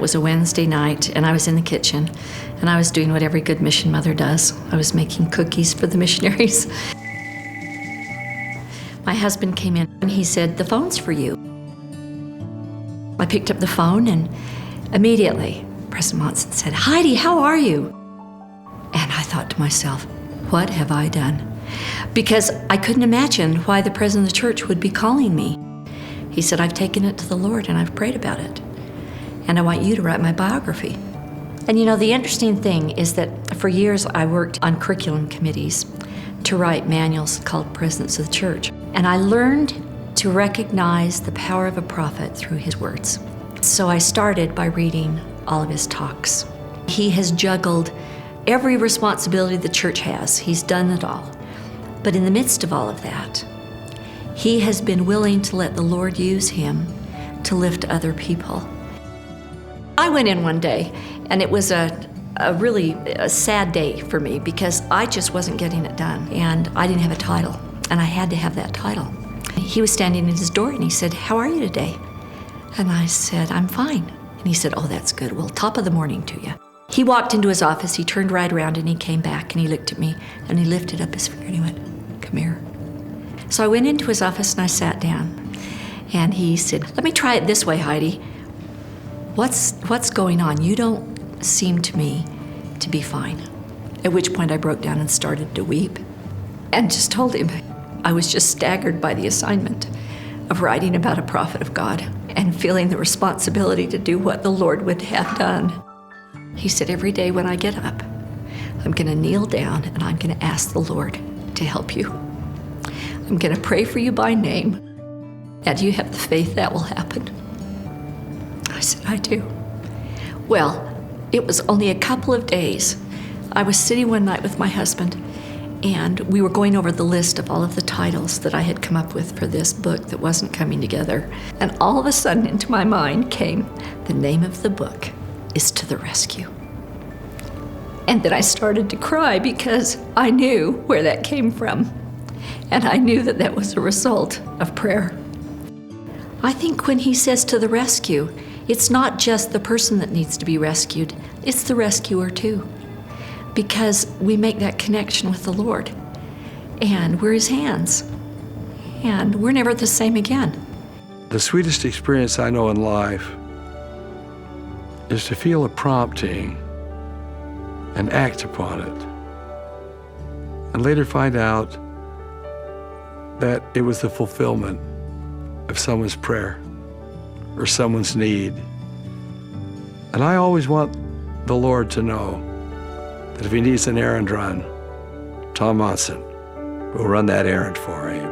was a Wednesday night, and I was in the kitchen, and I was doing what every good mission mother does. I was making cookies for the missionaries. My husband came in, and he said, "The phone's for you." I picked up the phone, and immediately, President Monson said, "Heidi, how are you?" And I thought to myself, what have I done? Because I couldn't imagine why the president of the church would be calling me. He said, "I've taken it to the Lord and I've prayed about it. And I want you to write my biography." And you know, the interesting thing is that for years I worked on curriculum committees to write manuals called Presidents of the Church. And I learned to recognize the power of a prophet through his words. So I started by reading all of his talks. He has juggled every responsibility the church has. He's done it all. But in the midst of all of that, he has been willing to let the Lord use him to lift other people. I went in one day, and it was a really sad day for me because I just wasn't getting it done, and I didn't have a title, and I had to have that title. He was standing at his door, and he said, "How are you today?" And I said, "I'm fine." And he said, "Oh, that's good. Well, top of the morning to you." He walked into his office, he turned right around, and he came back, and he looked at me, and he lifted up his finger, and he went, "Come here." So I went into his office, and I sat down, and he said, "Let me try it this way, Heidi. What's going on? You don't seem to me to be fine." At which point I broke down and started to weep and just told him I was just staggered by the assignment of writing about a prophet of God and feeling the responsibility to do what the Lord would have done. He said, "Every day when I get up, I'm going to kneel down and I'm going to ask the Lord to help you. I'm going to pray for you by name, and you have the faith that will happen." I said, "I do." Well, it was only a couple of days. I was sitting one night with my husband, and we were going over the list of all of the titles that I had come up with for this book that wasn't coming together. And all of a sudden into my mind came, the name of the book is To the Rescue. And then I started to cry because I knew where that came from. And I knew that that was a result of prayer. I think when he says to the rescue, it's not just the person that needs to be rescued, it's the rescuer too. Because we make that connection with the Lord, and we're his hands, and we're never the same again. The sweetest experience I know in life is to feel a prompting and act upon it, and later find out that it was the fulfillment of someone's prayer or someone's need. And I always want the Lord to know that if he needs an errand run, Tom Monson will run that errand for him.